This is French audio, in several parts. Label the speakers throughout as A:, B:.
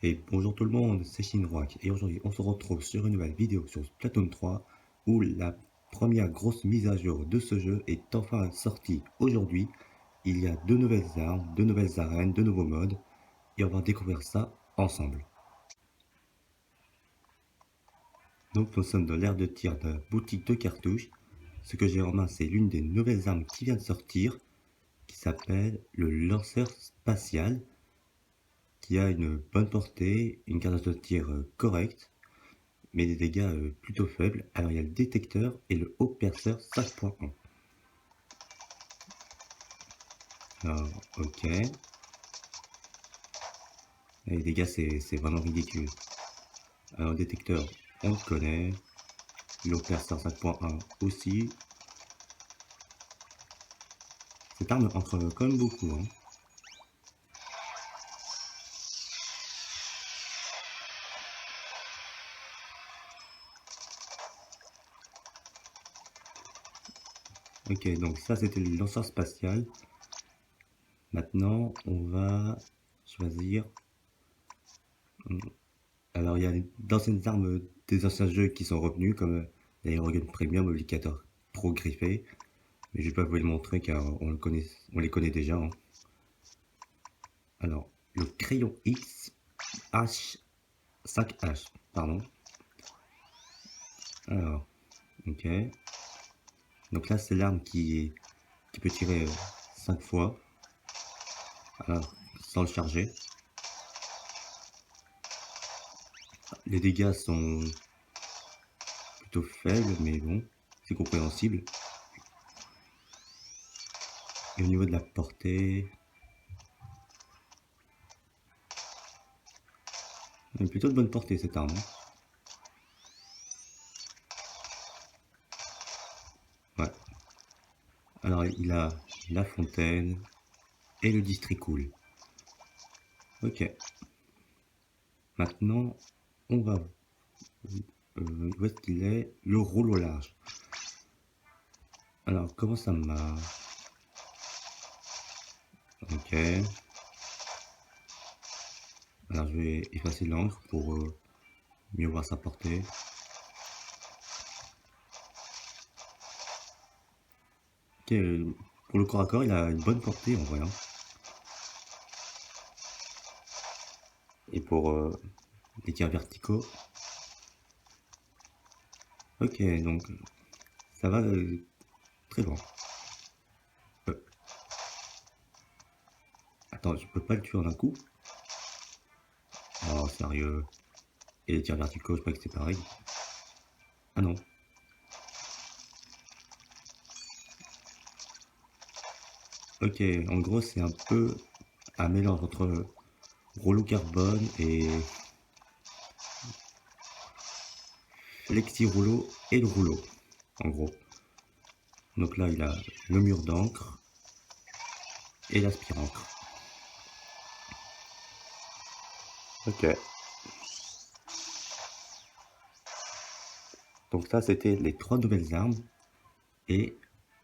A: Et bonjour tout le monde, c'est Shinrock et aujourd'hui on se retrouve sur une nouvelle vidéo sur Splatoon 3 où la première grosse mise à jour de ce jeu est enfin sortie aujourd'hui. Il y a deux nouvelles armes, deux nouvelles arènes, deux nouveaux modes et on va découvrir ça ensemble. Donc nous sommes dans l'ère de tir de la boutique de cartouches. Ce que j'ai en main c'est l'une des nouvelles armes qui vient de sortir qui s'appelle le lanceur spatial qui a une bonne portée, une cadence de tir correcte mais des dégâts plutôt faibles. Alors il y a le détecteur et le haut perceur 5.1. Alors, ok. Et les dégâts, c'est vraiment ridicule. Alors, le détecteur, on le connaît. Le haut perceur 5.1 aussi. Cette arme entre quand même beaucoup. Hein. Ok, donc ça c'était le lanceur spatial. Maintenant, on va choisir. Alors, il y a d'anciennes armes des anciens jeux qui sont revenus, comme l'aérogun premium obligatoire pro griffé. Mais je vais pas vous les montrer car on les connaît déjà. Hein. Alors, le crayon X H5H, pardon. Alors, ok. Donc là, c'est l'arme qui peut tirer 5 fois. Alors, sans le charger. Les dégâts sont plutôt faibles, mais bon, c'est compréhensible. Et au niveau de la portée, elle a plutôt de bonne portée cette arme. Ouais. Alors, il a la fontaine et le district cool. Ok. Maintenant, on va... où est-ce qu'il est? Le rouleau large. Alors, comment ça marche? Ok. Alors, je vais effacer l'encre pour mieux voir sa portée. Ok, pour le corps à corps, il a une bonne portée en vrai. Hein. Et pour les tirs verticaux. Ok, donc ça va très loin. Euh, attends, je peux pas le tuer en un coup? Oh, sérieux. Et les tirs verticaux, je crois que c'est pareil. Ah non. Ok, en gros, c'est un peu un mélange entre rouleau carbone et flexi rouleau et le rouleau, en gros. Donc là, il a le mur d'encre et l'aspire-encre. Ok. Donc ça, c'était les trois nouvelles armes. Et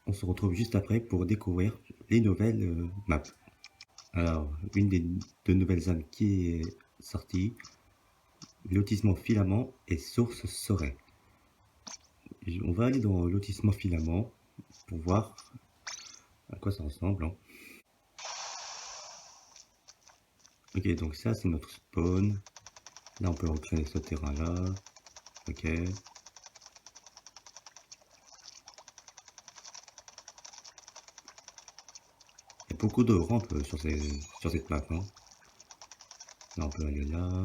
A: on se retrouve juste après pour découvrir les nouvelles maps. Alors, une des deux nouvelles armes qui est sortie, lotissement filament et source Soret. On va aller dans lotissement filament pour voir à quoi ça ressemble. Hein. Ok, donc ça c'est notre spawn. Là on peut recréer ce terrain là. Ok. Il y a beaucoup de rampes sur cette map. Hein. Là on peut aller là.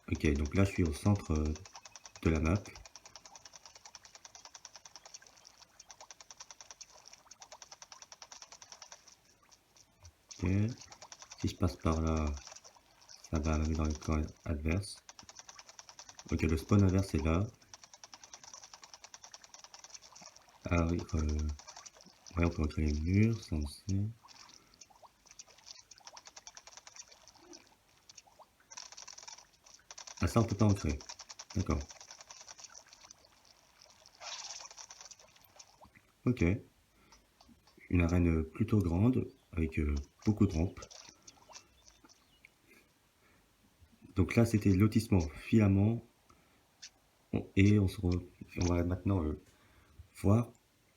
A: Ok, donc là je suis au centre de la map. Ok. Si je passe par là, ça va aller dans le camp adverse. Ok, le spawn adverse est là. Ah oui, ouais, on peut recréer le mur, ça on sait. Ah ça on peut pas en créer. D'accord. Ok. Une arène plutôt grande avec beaucoup de rampes. Donc là, c'était lotissement filament. Et on va maintenant voir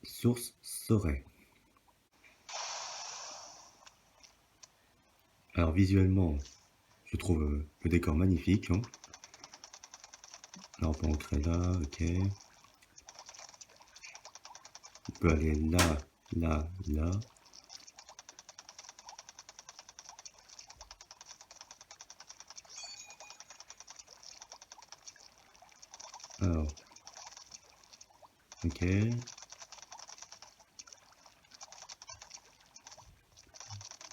A: source Sorey. Alors visuellement, je trouve le décor magnifique. Hein. Là, on peut entrer là, ok. On peut aller là, là, là. Alors, ok.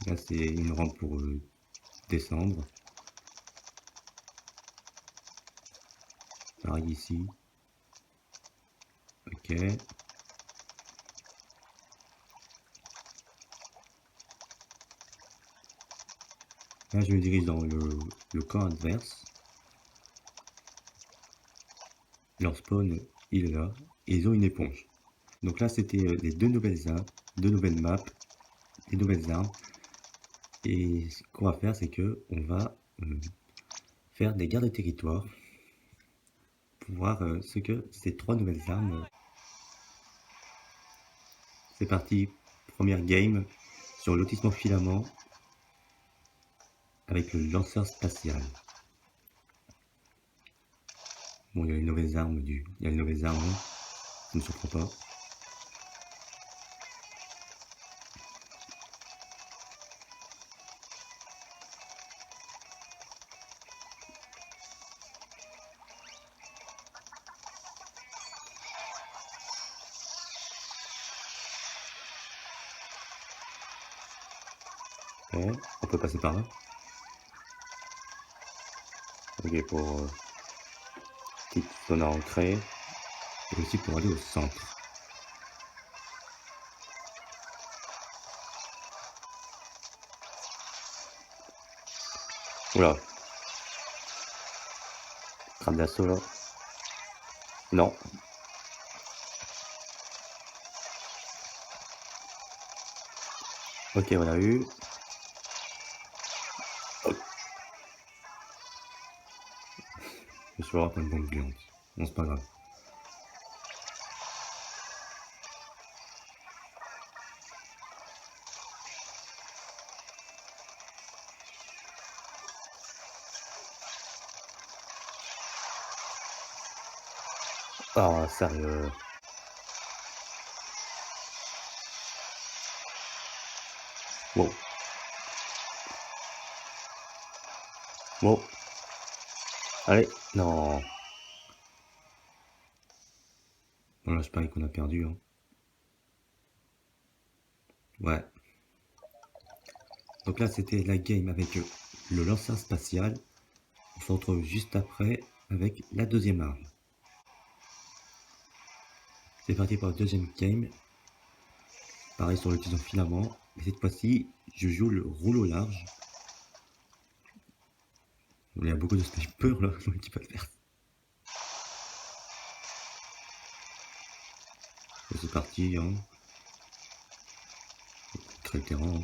A: Là, c'est une rampe pour descendre. Pareil ici. Ok. Là, je me dirige dans le camp adverse. Leur spawn, il est là. Et ils ont une éponge. Donc là, c'était les deux nouvelles maps, les nouvelles armes. Et ce qu'on va faire, c'est que on va faire des gardes de territoire pour voir ce que ces trois nouvelles armes. C'est parti, première game sur le lotissement filament avec le lanceur spatial. Bon, il y a les nouvelles armes il y a les nouvelles armes, ça ne me surprend pas. Ouais, on peut passer par là. Ok, pour petite zone à ancrer. Et aussi pour aller au centre. Oula. Crame d'assaut là. Non. Ok, on a eu. Oh. Je suis avoir une bombe géante. Bon, c'est pas grave. Ah, sérieux. Wow. Wow. Allez, non. Bon là, je parie qu'on a perdu. Hein. Ouais. Donc là, c'était la game avec le lanceur spatial. On se retrouve juste après avec la deuxième arme. C'est parti pour la deuxième game. Pareil sur le tison filament. Et cette fois-ci, je joue le rouleau large. Il y a beaucoup de snipers là dans l'équipe adverse. C'est parti. Hein. Très terrain. Hein.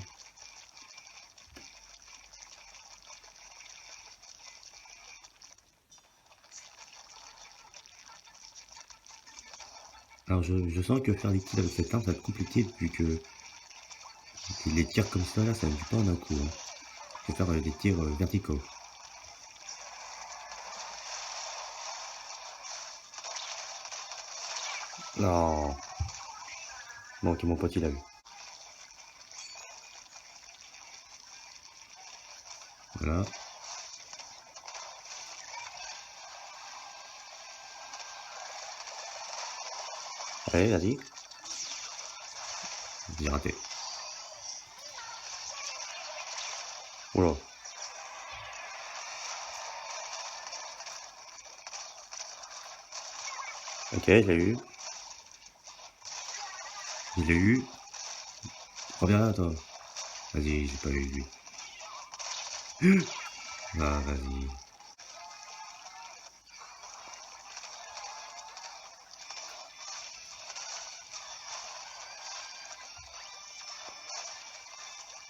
A: Alors je sens que faire des kills avec cette arme ça va être compliqué vu que les tirs comme ça là ça ne tue pas en un coup. Hein. Je vais faire des tirs verticaux. Non. Bon, ok, mon pote il a vu. Voilà. Allez, vas-y. J'ai raté. Oula. Ok, je l'ai eu. Je l'ai eu. Reviens là, toi. Vas-y, j'ai pas eu lui. Ah, vas-y.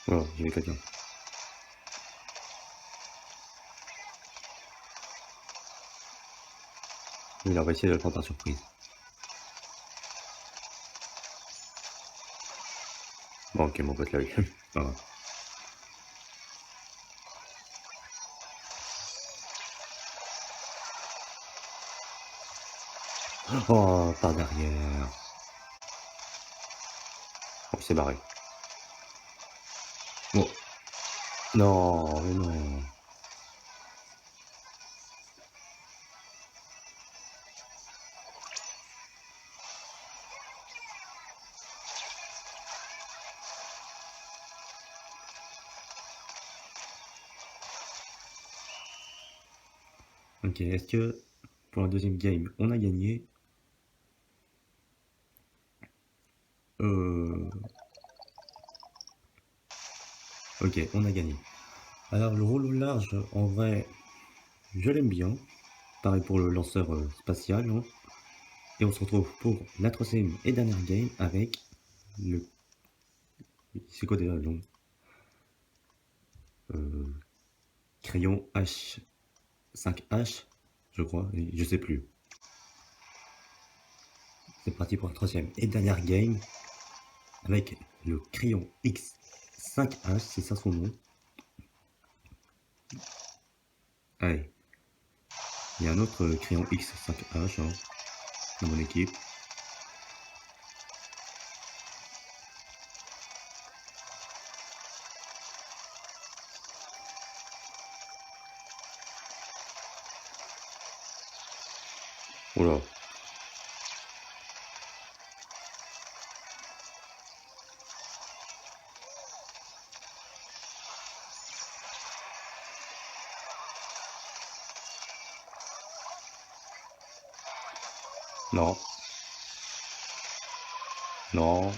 A: Oh, j'ai vu quelqu'un. Il on va essayer de le prendre par surprise. Bon, ok, mon pote l'a eu. Pas grave. Oh, par derrière. On s'est barré. Bon. Non, mais non. Ok, est-ce que pour la deuxième game, on a gagné? Ok, on a gagné. Alors, le rôle au large, en vrai, je l'aime bien. Pareil pour le lanceur spatial. Hein. Et on se retrouve pour la troisième et dernière game avec le... C'est quoi déjà le nom Crayon H5H, je crois. Je sais plus. C'est parti pour la troisième et dernière game avec le crayon X5H, c'est ça son nom. Allez, il y a un autre crayon X5H hein, dans mon équipe. Oula. Non. Non.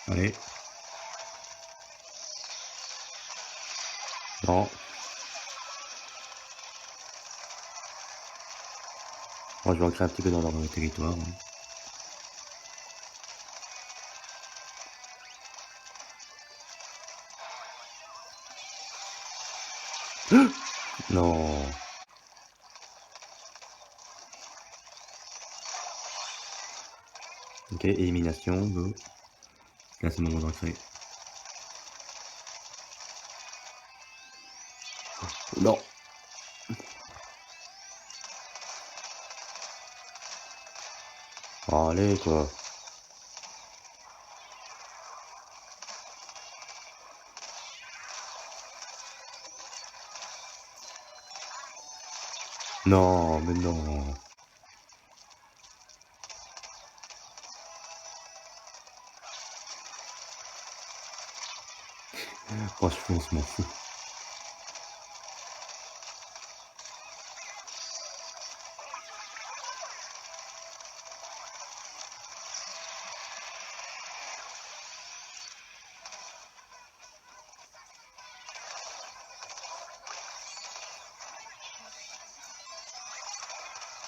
A: Allez. Non. Moi, je vais ancrer un petit peu dans leur territoire. Hein. Non. Ok, élimination, go. Là, c'est le moment d'ancrer. Non. Allez, quoi. Non, mais non. Franchement, on se m'en fout.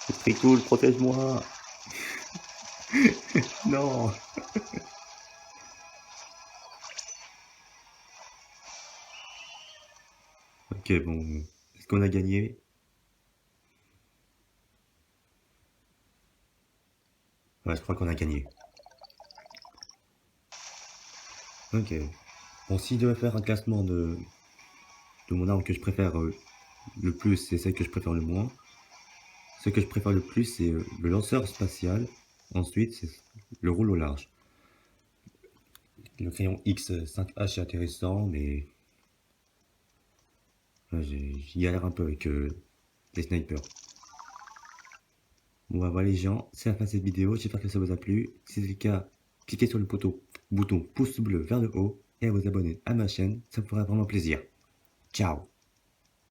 A: C'est très cool, protège-moi. Non. Ok, bon. Est-ce qu'on a gagné? Ouais, je crois qu'on a gagné. Ok. Bon, si je devais faire un classement de mon arme que je préfère le plus et celle que je préfère le moins, ce que je préfère le plus, c'est le lanceur spatial. Ensuite, c'est le rouleau large. Le crayon X5H est intéressant, mais ouais, j'y galère un peu avec les snipers. Bon, bah, voilà les gens, c'est la fin de cette vidéo. J'espère que ça vous a plu. Si c'est le cas, cliquez sur le bouton pouce bleu vers le haut et à vous abonner à ma chaîne. Ça me ferait vraiment plaisir. Ciao!